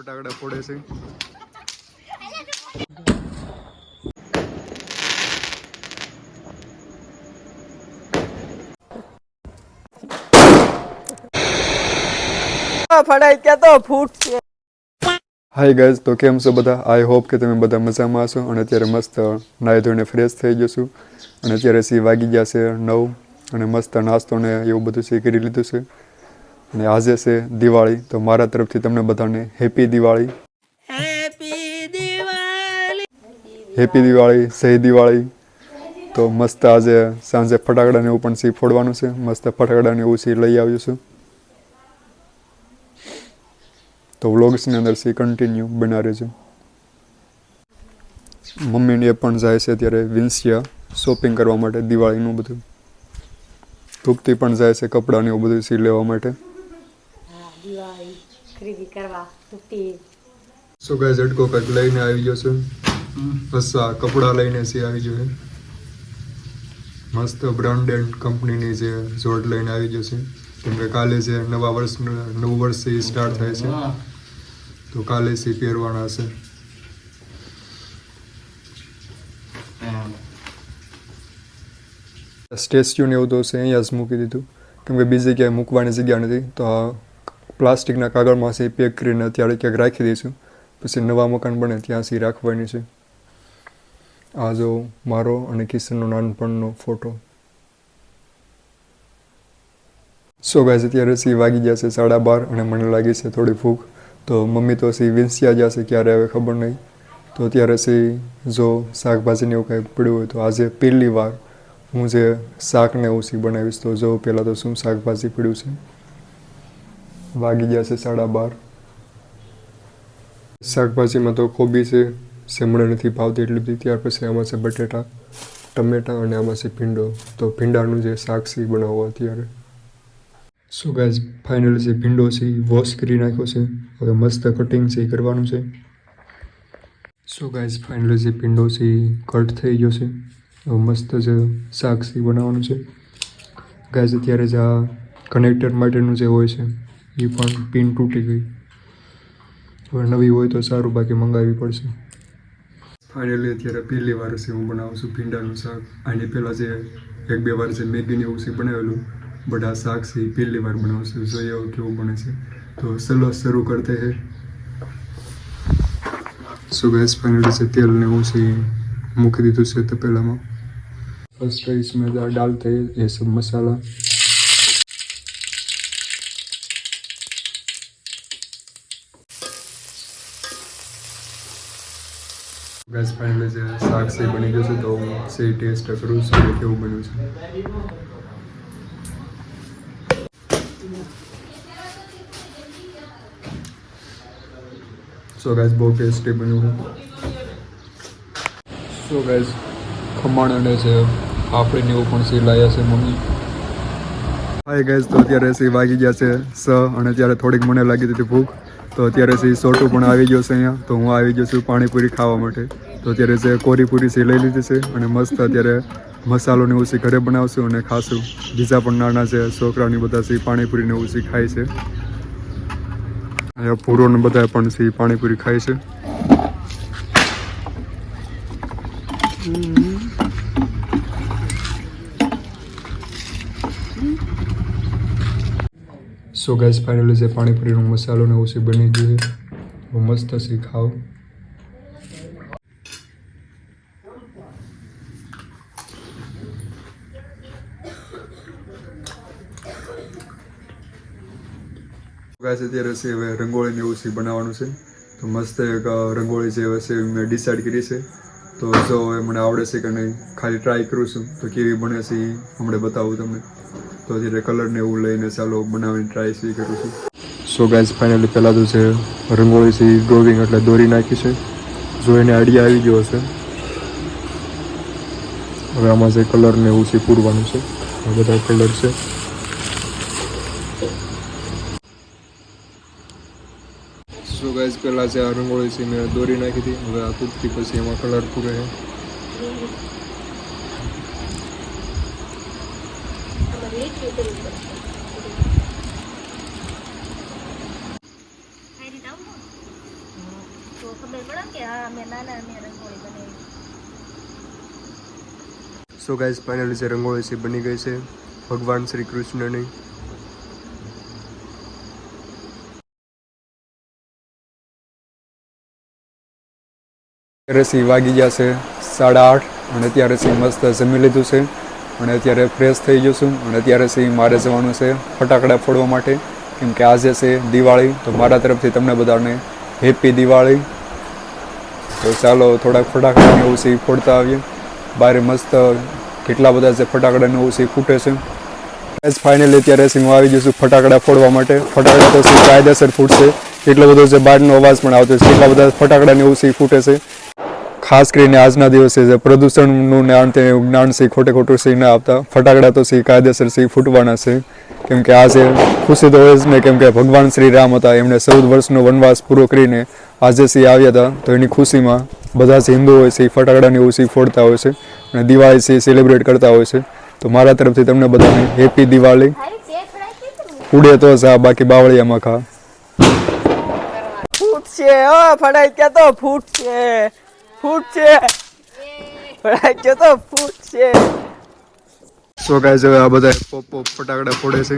ફટાકડા ફોડે છે. ફડાઈ કે તો ફૂટ છે. હાય ગાઈઝ, તો કેમ છો બધા? આઈ હોપ કે તમે બધા મજામાં હશો. અને અત્યારે મસ્ત નાહી ધોઈને ફ્રેશ થઈ જશું. અને અત્યારે વાગી ગયા છે 9 અને મસ્ત નાસ્તો ને એવું બધું કરી લીધું છે. અને આજે છે દિવાળી, તો મારા તરફથી તમને બધાને હેપી દિવાળી. હેપી દિવાળી, સહી દિવાળી. તો મસ્ત આજે સાંજે ફટાકડાને એવું પણ ફોડવાનું છે. મસ્ત ફટાકડાને એવું લઈ આવ્યું છું. તો વ્લોગ્સની અંદર કન્ટિન્યુ બના રહેજો. મમ્મીને એ પણ જાય છે ત્યારે વિન્સિયા શોપિંગ કરવા માટે દિવાળીનું બધું. તૂકતી પણ જાય છે કપડાને એવું બધું લેવા માટે. દિવાળી ખરીદી કરવા તૂકતી. સો ગાઈસ, ઝટકો કંઈક લઈને આવી ગયો છે. બસ આ કપડાં લઈને આવી ગયો છે. મસ્ત બ્રાન્ડેડ કંપનીની જે જોડ લઈને આવી ગયો છે. કેમ કે કાલે જે નવું વર્ષ સ્ટાર્ટ થાય છે, તો કાલે પહેરવાના હશે. સ્ટેચ્યુને એવું તો છે અહીંયા જ મૂકી દીધું, કેમ કે બીજી ક્યાંય મૂકવાની જગ્યા નથી. તો આ પ્લાસ્ટિકના કાગળમાં પેક કરીને અત્યારે ક્યાંક રાખી દઈશું. પછી નવા મકાન બને ત્યાં રાખવાની છે. આ જો મારો અને કિશનનો નાનપણનો ફોટો. સો ગાઈઝ, અત્યારે વાગી ગયા છે 12:30 અને મને લાગી છે થોડી ભૂખ. તો મમ્મી તો વિન્સિયા જશે ક્યારે હવે ખબર નહીં. તો અત્યારે જો શાકભાજીને એવું કંઈ પડ્યું હોય તો આજે પહેલી વાર હું જે શાકને એવું બનાવીશ. તો જો પહેલાં તો શું શાકભાજી પડ્યું છે. વાગી ગયા છે 12:30. શાકભાજીમાં તો કોબી છે, સેમણે નથી ભાવતી એટલી બધી. ત્યાર પછી આમાં છે બટેટા, ટમેટા અને આમાં છે ભીંડો. તો ભીંડાનું જે શાક બનાવવું અત્યારે. સો ગાઈઝ, ફાઇનલી જે ભીંડો છે વોશ કરી નાખ્યો છે. હવે મસ્ત કટિંગ કરવાનું છે. સો ગાઈઝ, ફાઇનલી જે ભીંડો છે કટ થઈ ગયો છે. હવે મસ્ત જે શાક બનાવવાનું છે. ગાઈઝ, અત્યારે જ આ કનેક્ટર માટેનું જે હોય છે એ પણ પિન તૂટી ગઈ. હવે નવી હોય તો સારું, બાકી મંગાવવી પડશે. ફાઇનલી અત્યારે પહેલી વાર હું બનાવું છું ભીંડાનું શાક. આની પહેલાં જે 1-2 વાર મેગીને એવું બનાવેલું, બટ આ શાક પહેલી વાર બનાવું છું. જોઈએ કેવું બને છે. તો ચલો શરૂ કરતે હૈ. સો ગેસ ફાइनली તેલને એવું મૂકી દીધું છે તપેલામાં. फर्स्ट इसमें डालते हैं ये सब मसाला. गैस फाइनली જે શાક બની ગયું છે, તો હું ટેસ્ટ કરું છું કેવું બન્યું છે. સો ગાઈસ, બહુ ટેસ્ટી બન્યું છે. સો ગાઈસ, ખમણ અને જે પાપડીને એવું પણ લાવ્યા છે મમ્મી. હાય ગાઈસ, તો અત્યારે વાગી ગયા છે 6 અને ત્યારે થોડીક મને લાગી હતી ભૂખ. તો અત્યારે સોટું પણ આવી ગયો છે અહીંયા. તો હું આવી ગયો છું પાણીપુરી ખાવા માટે. તો અત્યારે જે કોરીપુરી લઈ લીધી છે અને મસ્ત અત્યારે મસાલોને એવું ઘરે બનાવશું અને ખાશું. બીજા પણ નાના છે છોકરાઓની બધા પાણીપુરીને એવું ખાય છે. અહીંયા પૂરોને બધા પણ પાણીપુરી ખાય છે. સો ગાઈસ, ફાઇનલી જે પાણીપુરીનો મસાલો ને એવું બની ગયું છે. મસ્ત ખાઓ. ગાઈસ, અત્યારે હવે રંગોળીને એવું બનાવવાનું છે. તો મસ્ત એક રંગોળી જે હશે મેં ડિસાઈડ કરી છે. તો જો હવે મને આવડે છે કે નહીં, ખાલી ટ્રાય કરું છું. તો કેવી બને છે એ હમણાં બતાવું તમને. તો અત્યારે કલરને એવું લઈને ચાલો બનાવીને ટ્રાય કરું છું. સો ગાઈસ, ફાઇનલી પહેલાં તો છે રંગોળી ડ્રોઈંગ એટલે દોરી નાખી છે. જો એને આઈડિયા આવી ગયો હશે. હવે આમાં જે કલરને એવું પૂરવાનું છે. આ બધા કલર છે. સો ગાઈસ, પહેલાં જે આ રંગોળી મેં દોરી નાખી હતી. હવે આ તૂટતી પછી એમાં કલર પૂરે છે. ખબર પડે કે હા મેં નાના મેં રંગોળી બનાવી. સો ગાઈઝ ફાઇનલી જે રંગોળી છે બની ગઈ છે ભગવાન શ્રી કૃષ્ણની. અત્યારે સી વાગી ગયા છે 8:30 અને અત્યારે સી મસ્ત જમી લીધું છે અને અત્યારે ફ્રેશ થઈ ગયો છું અને અત્યારે સી મારે જવાનું છે ફટાકડા ફોડવા માટે કેમ કે આજે છે દિવાળી. તો મારા તરફથી તમને બધાને હેપી દિવાળી. તો ચાલો થોડાક ફટાકડાને એવું સી ફોડતા આવીએ. બહાર મસ્ત કેટલા બધા જે ફટાકડાને એવું સી ફૂટે છે. ફાઇનલી અત્યારે સી હું આવી ગયો છું ફટાકડા ફોડવા માટે. ફટાકડા તો સી કાયદેસર ફૂટશે. એટલો બધો જે બહારનો અવાજ પણ આવતો છે. કેટલા બધા ફટાકડાને એવું સી ફૂટે છે. ખાસ કરીને આજના દિવસે જે પ્રદૂષણનું જ્ઞાન સી ખોટું સી ના આપતા. ફટાકડા તો સી કાયદેસર સી ફૂટવાના છે કેમ કે આજે ખુશી તો હોય જ ને કેમ કે ભગવાન શ્રી રામ હતા એમણે 14 વર્ષનો વનવાસ પૂરો કરીને આજે સી આવ્યા હતા. તો એની ખુશીમાં બધા જ હિન્દુ હોય છે ફટાકડાને એવું સી ફોડતા હોય છે અને દિવાળી સી સેલિબ્રેટ કરતા હોય છે. તો મારા તરફથી તમને બધાને હેપી દિવાળી. ઉડે તો જા બાકી બાવળિયામાં ખા. ફૂટશે ફટાક્યા તો ફૂટશે ફટાક્યા તો ફૂટશે. સો ગાઈઝ હવે આ બધા પોપ ફટાકડા ફોડે છે.